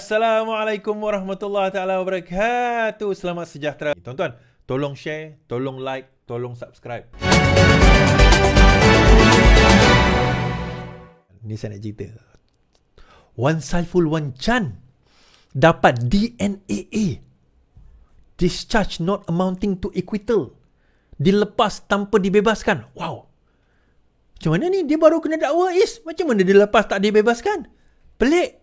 Assalamualaikum warahmatullahi taala wabarakatuh. Selamat sejahtera. Tuan-tuan, tolong share, tolong like, tolong subscribe. Ni saya nak cerita. Wan Saiful Wan Chan dapat DNAA, discharge not amounting to acquittal, dilepas tanpa dibebaskan. Wow. Macam mana ni? Dia baru kena dakwa, Is. Macam mana dia lepas tak dibebaskan? Pelik.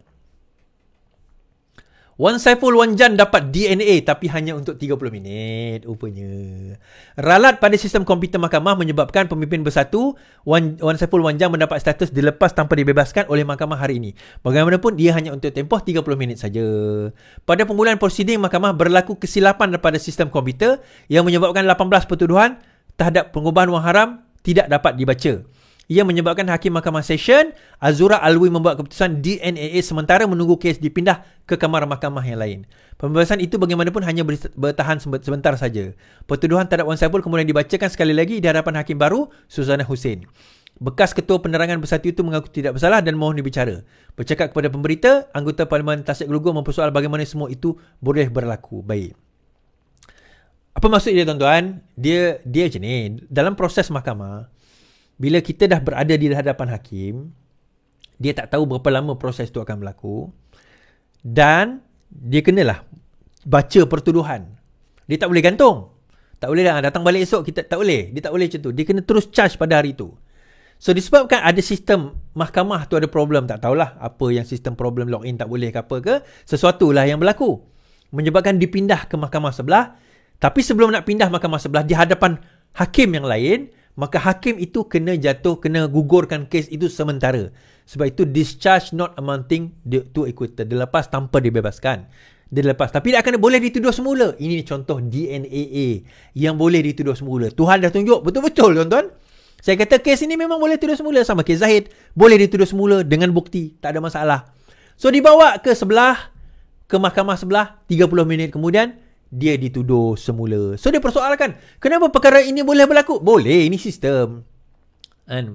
Wan Saiful Wan Chan dapat DNA tapi hanya untuk 30 minit rupanya. Ralat pada sistem komputer mahkamah menyebabkan pemimpin bersatu Wan Saiful Wan Chan mendapat status dilepas tanpa dibebaskan oleh mahkamah hari ini. Bagaimanapun dia hanya untuk tempoh 30 minit saja. Pada permulaan prosiding mahkamah berlaku kesilapan pada sistem komputer yang menyebabkan 18 pertuduhan terhadap pengubahan wang haram tidak dapat dibaca. Ia menyebabkan Hakim Mahkamah Session Azura Alwi membuat keputusan DNAA sementara menunggu kes dipindah ke kamar mahkamah yang lain. Pembebasan itu bagaimanapun hanya bertahan sebentar saja. Pertuduhan terhadap Wan Saiful kemudian dibacakan sekali lagi di hadapan Hakim baru Suzana Hussein. Bekas Ketua Penerangan Bersatu itu mengaku tidak bersalah dan mohon dibicara. Bercakap kepada pemberita, anggota Parlimen Tasik Gelugor mempersoal bagaimana semua itu boleh berlaku. Baik. Apa maksud dia, tuan-tuan? Dia macam ni. Dalam proses mahkamah, bila kita dah berada di hadapan hakim, dia tak tahu berapa lama proses itu akan berlaku dan dia kenalah baca pertuduhan. Dia tak boleh gantung. Tak boleh datang balik esok, kita tak boleh. Dia tak boleh macam tu. Dia kena terus charge pada hari itu. So disebabkan ada sistem mahkamah tu ada problem, tak tahulah apa yang sistem problem login tak boleh ke apa ke, sesuatulah yang berlaku. Menyebabkan dipindah ke mahkamah sebelah. Tapi sebelum nak pindah mahkamah sebelah di hadapan hakim yang lain, maka hakim itu kena gugurkan kes itu sementara. Sebab itu discharge not amounting to acquittal. Dilepas tanpa dibebaskan. Dilepas. Tapi dia akan boleh dituduh semula. Ini contoh DNAA yang boleh dituduh semula. Tuhan dah tunjuk betul-betul, tuan-tuan. Saya kata kes ini memang boleh tuduh semula. Sama kes Zahid. Boleh dituduh semula dengan bukti. Tak ada masalah. So dibawa ke sebelah, ke mahkamah sebelah, 30 minit kemudian, dia dituduh semula. So dia persoalkan, kenapa perkara ini boleh berlaku? Boleh, ini sistem.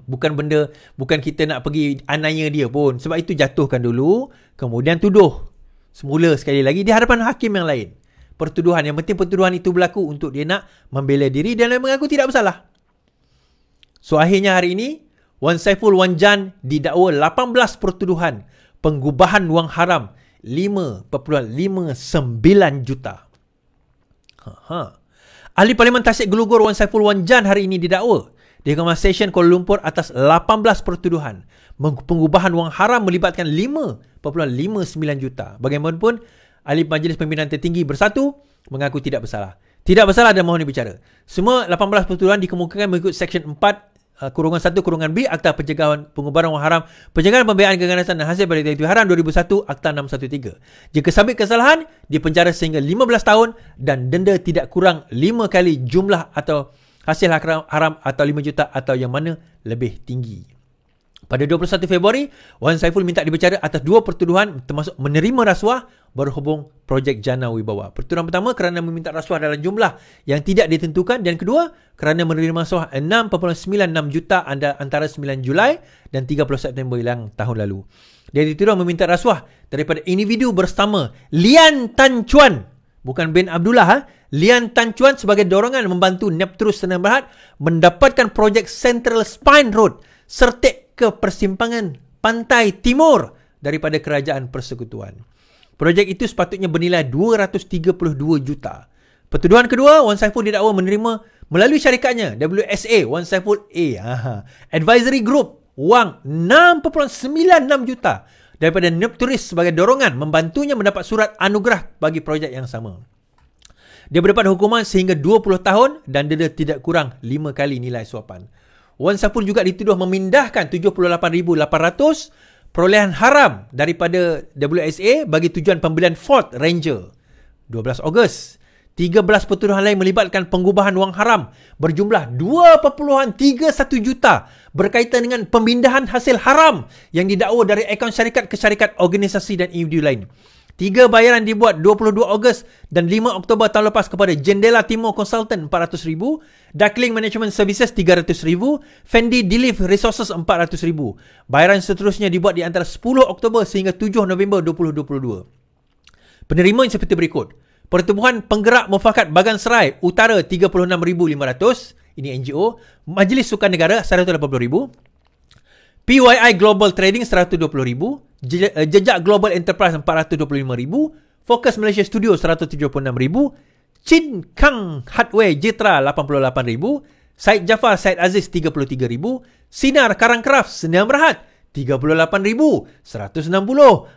Bukan kita nak pergi anaya dia pun. Sebab itu jatuhkan dulu, kemudian tuduh semula sekali lagi di hadapan hakim yang lain. Pertuduhan, yang penting pertuduhan itu berlaku untuk dia nak membela diri dan mengaku tidak bersalah. So akhirnya hari ini, Wan Saiful Wan Chan didakwa 18 pertuduhan pengubahan wang haram 5.59 juta. Ahli Parlimen Tasik Gelugor Wan Saiful Wan Chan hari ini didakwa di Mahkamah Session Kuala Lumpur atas 18 pertuduhan pengubahan wang haram melibatkan 5.59 juta. Bagaimanapun, Ahli Majlis Pimpinan Tertinggi Bersatu mengaku tidak bersalah. Tidak bersalah dan mohon dibicara. Semua 18 pertuduhan dikemukakan mengikut Seksyen 4 kurungan 1 kurungan B Akta Pencegahan Pengubahan Wang Haram, Pencegahan Pembiayaan Keganasan dan Hasil pada Aktiviti Haram 2001 Akta 613. Jika sabit kesalahan, dipenjara sehingga 15 tahun dan denda tidak kurang 5 kali jumlah atau hasil haram atau 5 juta atau yang mana lebih tinggi. Pada 21 Februari, Wan Saiful minta dibicara atas 2 pertuduhan termasuk menerima rasuah berhubung projek Jana Wibawa. Pertuduhan pertama kerana meminta rasuah dalam jumlah yang tidak ditentukan dan kedua kerana menerima rasuah 6.96 juta antara 9 Julai dan 30 September yang tahun lalu. Dia dituduh meminta rasuah daripada individu bersama Lian Tan Chuan, bukan bin Abdullah, Lian Tan Chuan sebagai dorongan membantu Neptrus Sdn Bhd mendapatkan projek Central Spine Road serta ke persimpangan pantai timur daripada kerajaan persekutuan. Projek itu sepatutnya bernilai 232 juta. Pertuduhan kedua, Wan Saiful didakwa menerima melalui syarikatnya WSA Wan Saiful Advisory Group wang 6.96 juta daripada Nepturis sebagai dorongan membantunya mendapat surat anugerah bagi projek yang sama. Dia mendapat hukuman sehingga 20 tahun dan denda tidak kurang 5 kali nilai suapan. Wan Saiful juga dituduh memindahkan 78,800 perolehan haram daripada WSA bagi tujuan pembelian Ford Ranger. 12 Ogos. 13 pertuduhan lain melibatkan pengubahan wang haram berjumlah 2.31 juta berkaitan dengan pemindahan hasil haram yang didakwa dari akaun syarikat ke syarikat, organisasi dan individu lain. 3 bayaran dibuat 22 Ogos dan 5 Oktober tahun lepas kepada Jendela Timur Consultant 400,000, Duckling Management Services 300,000, Fendi Deliv Resources 400,000. Bayaran seterusnya dibuat di antara 10 Oktober sehingga 7 November 2022. Penerima seperti berikut. Pertubuhan Penggerak Mufakat Bagan Serai Utara 36,500. Ini NGO. Majlis Sukan Negara 180,000. PYI Global Trading 120,000. Jejak Global Enterprise 425,000. Fokus Malaysia Studio 176,000. Chin Kang Hardware Jitra 88,000. Syed Jafar Syed Aziz 33,000. Sinar Karangcraft Seniam Berhad 38,160.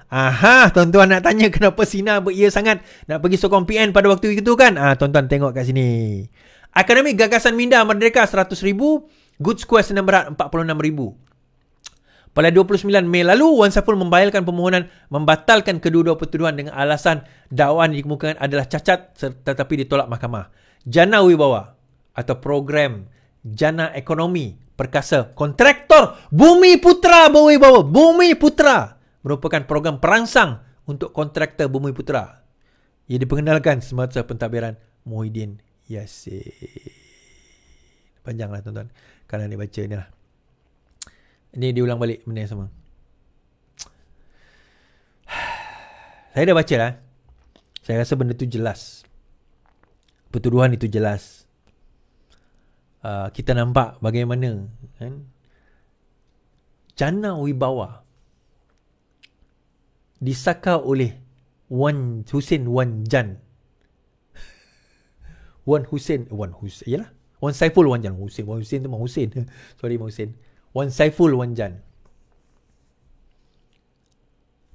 Aha, tuan-tuan nak tanya kenapa Sinar beria sangat nak pergi sokong PN pada waktu itu kan? Tuan-tuan tengok kat sini. Akademi Gagasan Minda Merdeka 100,000. Good Square Seniam Berhad 46,000. Pada 29 Mei lalu, Wan Saiful membayarkan permohonan membatalkan kedua-dua pertuduhan dengan alasan dakwaan yang dikemukakan adalah cacat tetapi ditolak mahkamah. Jana Wibawa atau program Jana Ekonomi Perkasa Kontraktor Bumi Putra Wibawa. Bumi Putra merupakan program perangsang untuk kontraktor Bumi Putra. Ia diperkenalkan semasa pentadbiran Muhyiddin Yassin. Panjanglah tuan-tuan. Kalau ni baca ni lah. Ini diulang balik benda yang sama. Saya dah baca lah. Saya rasa benda tu jelas. Pertuduhan itu jelas. Kita nampak bagaimana kan, Jana Wibawa disakau oleh Wan Hussein Wan Jan. Wan Saiful Wan Jan. Wan Hussein tu Wan Hussein. Sorry Wan Hussein. Wan Saiful Wan Jan.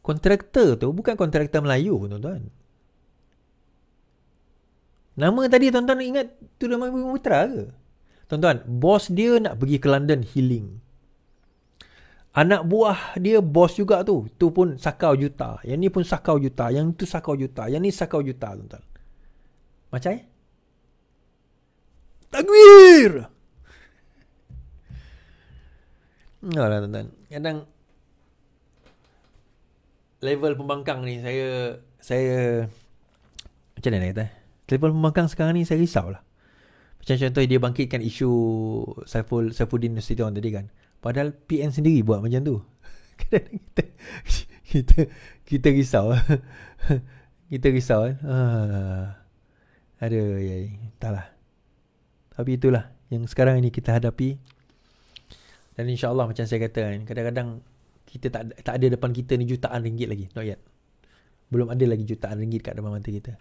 Kontraktor tu bukan kontraktor Melayu, tuan-tuan. Nama tadi tuan-tuan ingat tu nama Bumi Putra ke? Tuan-tuan, bos dia nak pergi ke London healing. Anak buah dia bos juga tu. Tu pun sakau juta. Yang ni pun sakau juta. Yang tu sakau juta. Yang ni sakau juta, tuan-tuan. Macam Takbir! Enggak lah, tuan-tuan. Kadang level pembangkang ni saya macam mana kata? Level pembangkang sekarang ni saya risau lah. Macam contoh dia bangkitkan isu Saifuddin Nasution tadi kan. Padahal PN sendiri buat macam tu. Kadang kita risau. Kita risau kan. Aduh, entahlah. Tapi itulah yang sekarang ini kita hadapi. Dan insyaAllah macam saya kata kan, kadang-kadang kita tak ada depan kita ni jutaan ringgit lagi. Not yet. Belum ada lagi jutaan ringgit kat depan mata kita.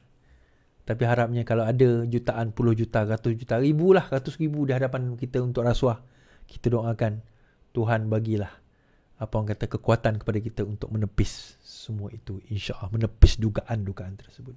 Tapi harapnya kalau ada jutaan, puluh juta, ratus juta, ratus ribu di hadapan kita untuk rasuah, kita doakan Tuhan bagilah apa orang kata kekuatan kepada kita untuk menepis semua itu. InsyaAllah menepis dugaan-dugaan tersebut.